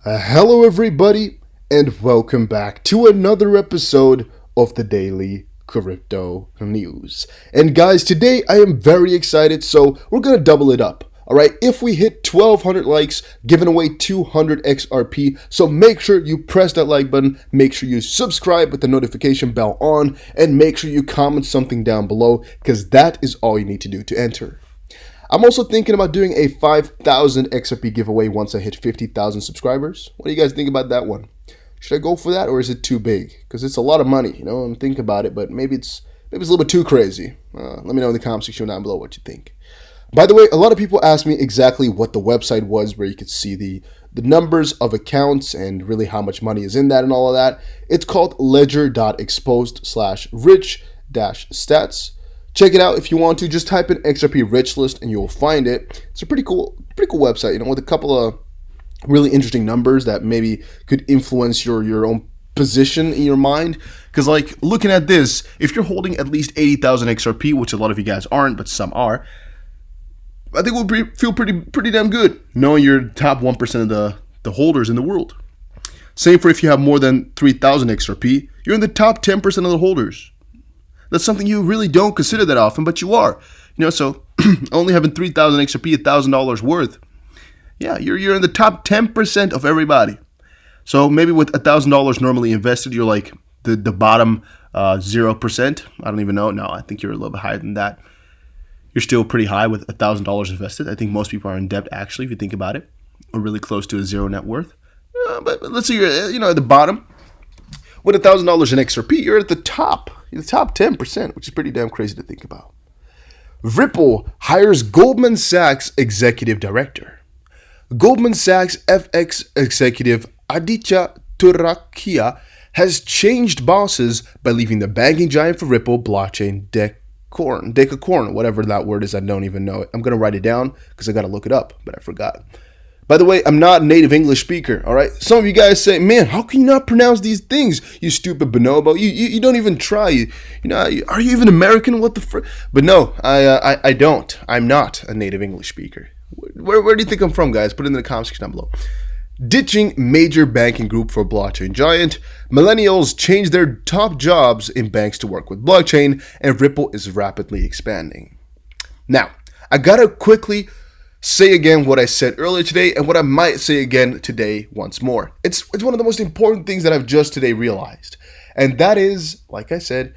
Hello, everybody, and welcome back to another episode of the Daily Crypto News. And guys, today I am very excited, so we're going to double it up. All right, if we hit 1,200 likes, giving away 200 XRP. So make sure you press that like button, make sure you subscribe with the notification bell on, and make sure you comment something down below, because that is all you need to do to enter. I'm also thinking about doing a 5,000 XRP giveaway once I hit 50,000 subscribers. What do you guys think about that one? Should I go for that, or is it too big? Because it's a lot of money, you know. I'm thinking about it, but maybe it's a little bit too crazy. Let me know in the comment section down below what you think. By the way, a lot of people asked me exactly what the website was, where you could see the numbers of accounts and really how much money is in that and all of that. It's called ledger.exposed/rich-stats. Check it out if you want to. Just type in XRP rich list and you'll find it. It's a pretty cool website, you know, with a couple of really interesting numbers that maybe could influence your own position in your mind. Because like looking at this, if you're holding at least 80,000 XRP, which a lot of you guys aren't, but some are, I think we'll feel pretty damn good knowing you're top 1% of the holders in the world. Same for if you have more than 3,000 XRP, you're in the top 10% of the holders. That's something you really don't consider that often, but you are. You know, so only having 3,000 XRP, $1,000 worth, yeah, you're in the top 10% of everybody. So maybe with $1,000 normally invested, you're like the bottom 0%. I don't even know. No, I think you're a little bit higher than that. You're still pretty high with $1,000 invested. I think most people are in debt, actually, if you think about it, or really close to a zero net worth. But let's say you're at the bottom. With $1,000 in XRP, you're at the top. You're the top 10%, which is pretty damn crazy to think about. Ripple hires Goldman Sachs executive director. Goldman Sachs FX executive Aditya Turakia has changed bosses by leaving the banking giant for Ripple blockchain Decacorn, whatever that word is. I don't even know it. I'm going to write it down because I got to look it up, but I forgot. By the way, I'm not a native English speaker, all right? Some of you guys say, man, how can you not pronounce these things, you stupid bonobo? You don't even try. You know, are you even American? What the frick? But no, I don't. I'm not a native English speaker. Where do you think I'm from, guys? Put it in the comment section down below. Ditching major banking group for blockchain giant. Millennials change their top jobs in banks to work with blockchain, and Ripple is rapidly expanding. Now, I gotta quickly say again what I said earlier today and what I might say again today once more. It's one of the most important things that I've just today realized. And that is, like I said,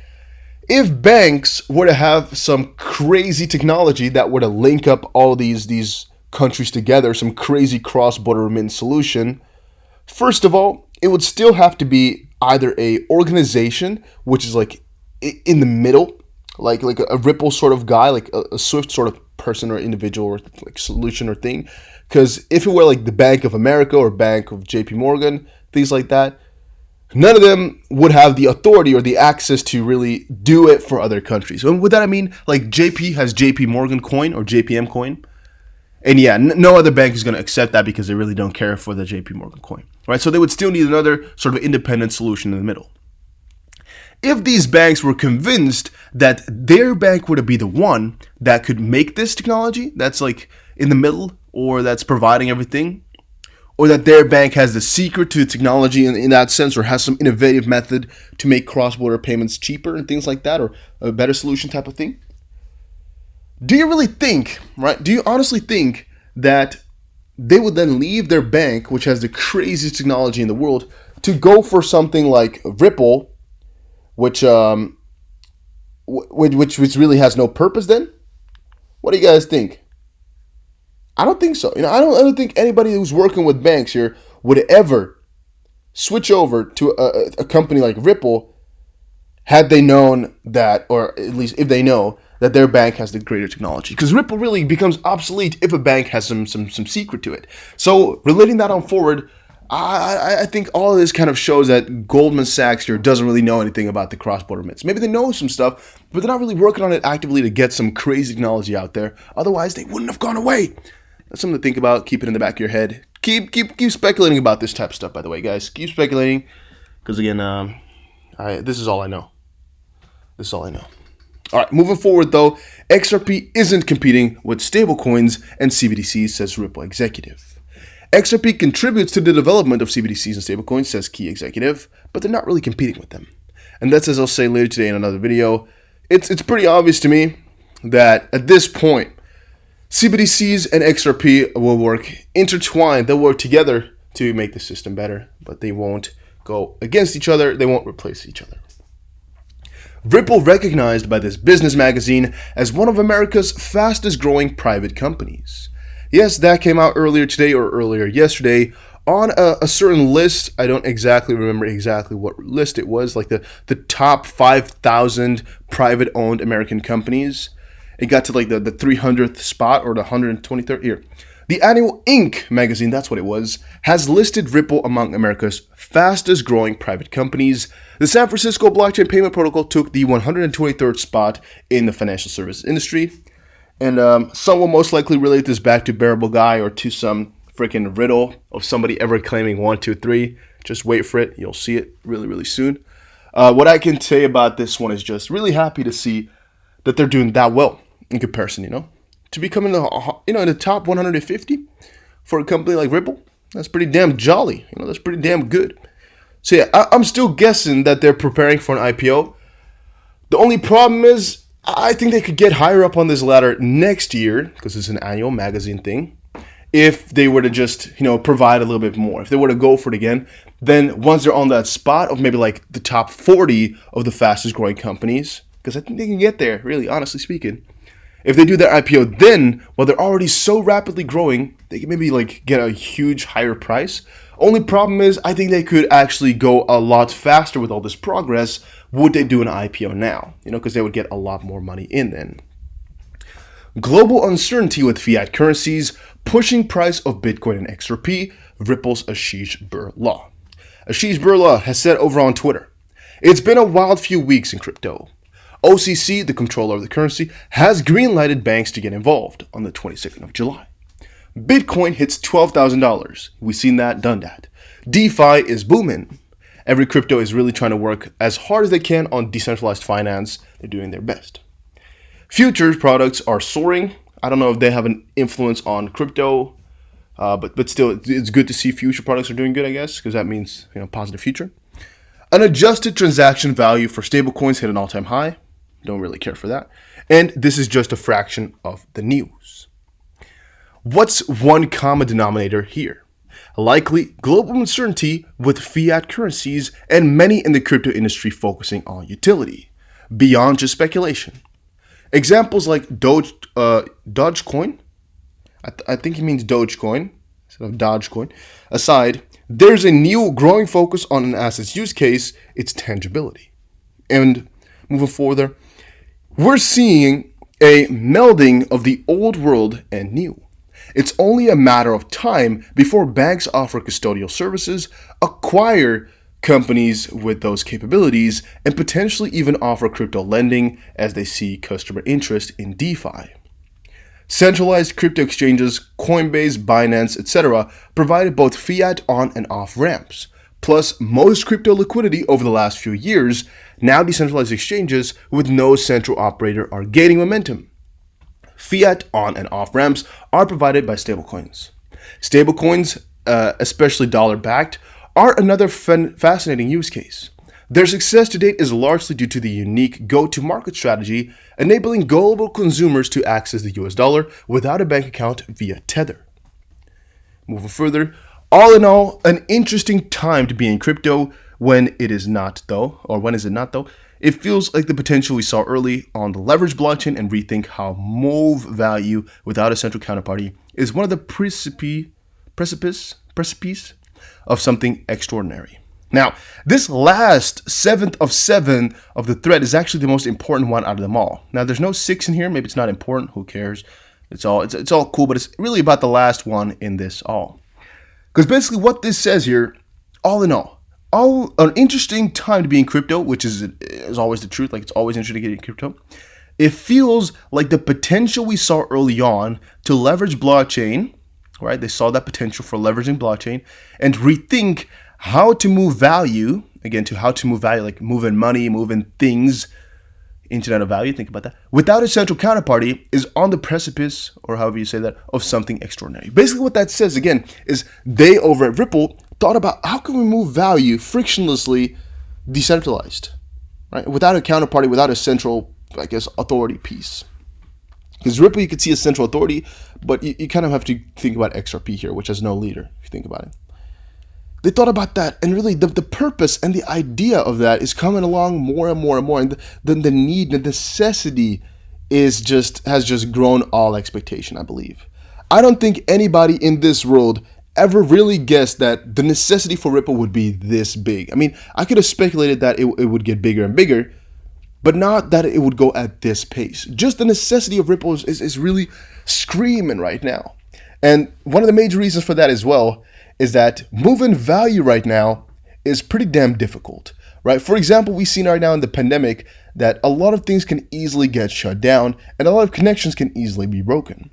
if banks were to have some crazy technology that were to link up all these countries together, some crazy cross-border remittance solution, first of all, it would still have to be either a organization, which is like in the middle, like a Ripple sort of guy, like a Swift sort of person or individual or like solution or thing. Because if it were like the Bank of America or Bank of JP Morgan, things like that, none of them would have the authority or the access to really do it for other countries. And with that I mean, like JP has JP Morgan coin or JPM coin. And yeah, no other bank is going to accept that because they really don't care for the JP Morgan coin. Right? So they would still need another sort of independent solution in the middle. If these banks were convinced that their bank were to be the one that could make this technology that's like in the middle or that's providing everything, or that their bank has the secret to the technology in that sense, or has some innovative method to make cross-border payments cheaper and things like that, or a better solution type of thing, do you really think, right? Do you honestly think that they would then leave their bank, which has the craziest technology in the world, to go for something like Ripple, which really has no purpose then? What do you guys think? I don't think so. You know, I don't think anybody who's working with banks here would ever switch over to a company like Ripple had they known that, or at least if they know that their bank has the greater technology. Because Ripple really becomes obsolete if a bank has some secret to it. So relating that on forward, I think all of this kind of shows that Goldman Sachs here doesn't really know anything about the cross-border remittance. Maybe they know some stuff, but they're not really working on it actively to get some crazy technology out there. Otherwise, they wouldn't have gone away. That's something to think about. Keep it in the back of your head. Keep speculating about this type of stuff, by the way, guys. Keep speculating, because again, this is all I know. This is all I know. All right, moving forward, though, XRP isn't competing with stablecoins and CBDCs, says Ripple executive. XRP contributes to the development of CBDCs and stablecoins, says key executive, but they're not really competing with them. And that's, as I'll say later today in another video, it's pretty obvious to me that at this point, CBDCs and XRP will work intertwined. They'll work together to make the system better, but they won't go against each other. They won't replace each other. Ripple recognized by this business magazine as one of America's fastest growing private companies. Yes, that came out earlier today or earlier yesterday on a certain list. I don't exactly remember what list it was, like the top 5,000 private owned American companies. It got to like the 300th spot or the 123rd here. The annual Inc. magazine, that's what it was, has listed Ripple among America's fastest growing private companies. The San Francisco blockchain payment protocol took the 123rd spot in the financial services industry. And some will most likely relate this back to Bearable Guy or to some freaking riddle of somebody ever claiming 1, 2, 3. Just wait for it. You'll see it really, really soon. What I can say about this one is just really happy to see that they're doing that well in comparison, to become in the top 150 for a company like Ripple. That's pretty damn jolly. That's pretty damn good. So yeah, I'm still guessing that they're preparing for an IPO. The only problem is I think they could get higher up on this ladder next year, because it's an annual magazine thing, if they were to just, provide a little bit more. If they were to go for it again, then once they're on that spot of maybe like the top 40 of the fastest growing companies, because I think they can get there, really, honestly speaking. If they do their IPO, then, while they're already so rapidly growing, they can maybe like get a huge higher price. Only problem is, I think they could actually go a lot faster with all this progress. Would they do an IPO now? Because they would get a lot more money in then. Global uncertainty with fiat currencies pushing price of Bitcoin and XRP, Ripple's Ashish Birla. Ashish Birla has said over on Twitter, "It's been a wild few weeks in crypto. OCC, the controller of the currency, has green-lighted banks to get involved on the 22nd of July. Bitcoin hits $12,000. We've seen that, done that. DeFi is booming. Every crypto is really trying to work as hard as they can on decentralized finance. They're doing their best. Futures products are soaring. I don't know if they have an influence on crypto, but still, it's good to see future products are doing good, I guess, because that means positive future. An adjusted transaction value for stablecoins hit an all-time high. Don't really care for that. And this is just a fraction of the news. What's one common denominator here? Likely global uncertainty with fiat currencies and many in the crypto industry focusing on utility, beyond just speculation. Examples like Dogecoin, I think he means Dogecoin instead of Dogecoin, aside, there's a new growing focus on an asset's use case, its tangibility. And moving further, we're seeing a melding of the old world and new. It's only a matter of time before banks offer custodial services, acquire companies with those capabilities, and potentially even offer crypto lending as they see customer interest in DeFi. Centralized crypto exchanges, Coinbase, Binance, etc. provided both fiat on and off ramps. Plus, most crypto liquidity over the last few years, now decentralized exchanges with no central operator are gaining momentum. Fiat on and off ramps are provided by stablecoins. Stablecoins, especially dollar-backed, are another fascinating use case. Their success to date is largely due to the unique go-to-market strategy, enabling global consumers to access the US dollar without a bank account via Tether. Moving further, all in all, an interesting time to be in crypto. When is it not though? It feels like the potential we saw early on the leverage blockchain and rethink how move value without a central counterparty is one of the precipice of something extraordinary. Now, this last 7th of 7 of the thread is actually the most important one out of them all. Now, there's no 6 in here. Maybe it's not important. Who cares? It's all cool, but it's really about the last one in this all. Because basically what this says here, all in all, an interesting time to be in crypto, which is always the truth. Like, it's always interesting to get in crypto. It feels like the potential we saw early on to leverage blockchain, right? They saw that potential for leveraging blockchain and rethink how to move value, like moving money, moving things, internet of value, think about that, without a central counterparty is on the precipice, or however you say that, of something extraordinary. Basically what that says, again, is they over at Ripple thought about how can we move value frictionlessly decentralized, right? Without a counterparty, without a central, I guess, authority piece. Because Ripple, you could see a central authority, but you kind of have to think about XRP here, which has no leader, if you think about it. They thought about that, and really the purpose and the idea of that is coming along more and more and more, and the need, the necessity has just grown all expectation, I believe. I don't think anybody in this world ever really guessed that the necessity for Ripple would be this big. I mean, I could have speculated that it would get bigger and bigger, but not that it would go at this pace. Just the necessity of Ripple is really screaming right now. And one of the major reasons for that as well is that moving value right now is pretty damn difficult, right? For example, we've seen right now in the pandemic that a lot of things can easily get shut down and a lot of connections can easily be broken.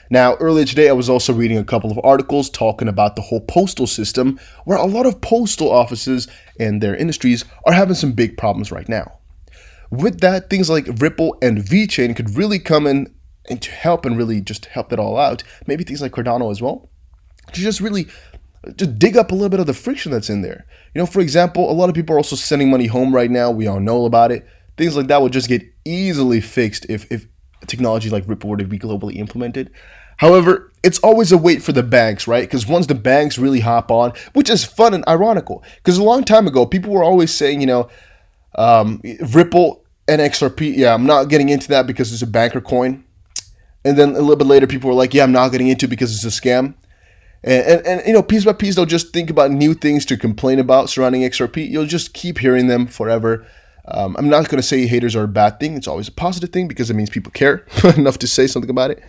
Now, earlier today, I was also reading a couple of articles talking about the whole postal system, where a lot of postal offices and their industries are having some big problems right now. With that, things like Ripple and VeChain could really come in and to help and really just help it all out. Maybe things like Cardano as well, to just really just dig up a little bit of the friction that's in there. You know, for example, a lot of people are also sending money home right now. We all know about it. Things like that would just get easily fixed if technology like Ripple were to be globally implemented. However, it's always a wait for the banks, right? Because once the banks really hop on, which is fun and ironical, because a long time ago, people were always saying, you know, Ripple and XRP, yeah, I'm not getting into that because it's a banker coin. And then a little bit later, people were like, yeah, I'm not getting into it because it's a scam. And you know, piece by piece, they'll just think about new things to complain about surrounding XRP. You'll just keep hearing them forever. I'm not going to say haters are a bad thing. It's always a positive thing because it means people care enough to say something about it.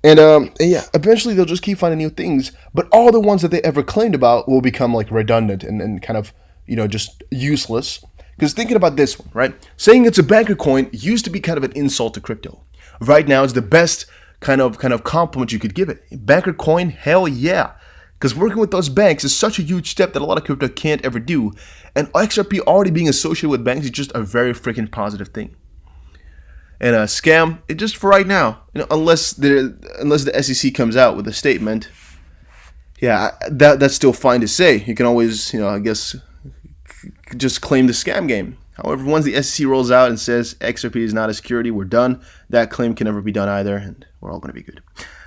And yeah, eventually they'll just keep finding new things. But all the ones that they ever claimed about will become like redundant and kind of, you know, just useless. Because thinking about this one, right? Saying it's a banker coin used to be kind of an insult to crypto. Right now, it's the best kind of compliment you could give it. Banker coin, hell yeah. Because working with those banks is such a huge step that a lot of crypto can't ever do. And XRP already being associated with banks is just a very freaking positive thing. And a scam, it just for right now, you know, unless the SEC comes out with a statement, yeah, that's still fine to say. You can always, you know, I guess, just claim the scam game. However, once the SEC rolls out and says XRP is not a security, we're done. That claim can never be done either, and we're all going to be good.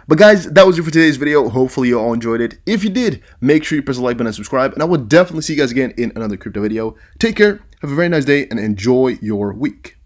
But guys, that was it for today's video. Hopefully you all enjoyed it. If you did, make sure you press the like button and subscribe, and I will definitely see you guys again in another crypto video. Take care, have a very nice day, and enjoy your week.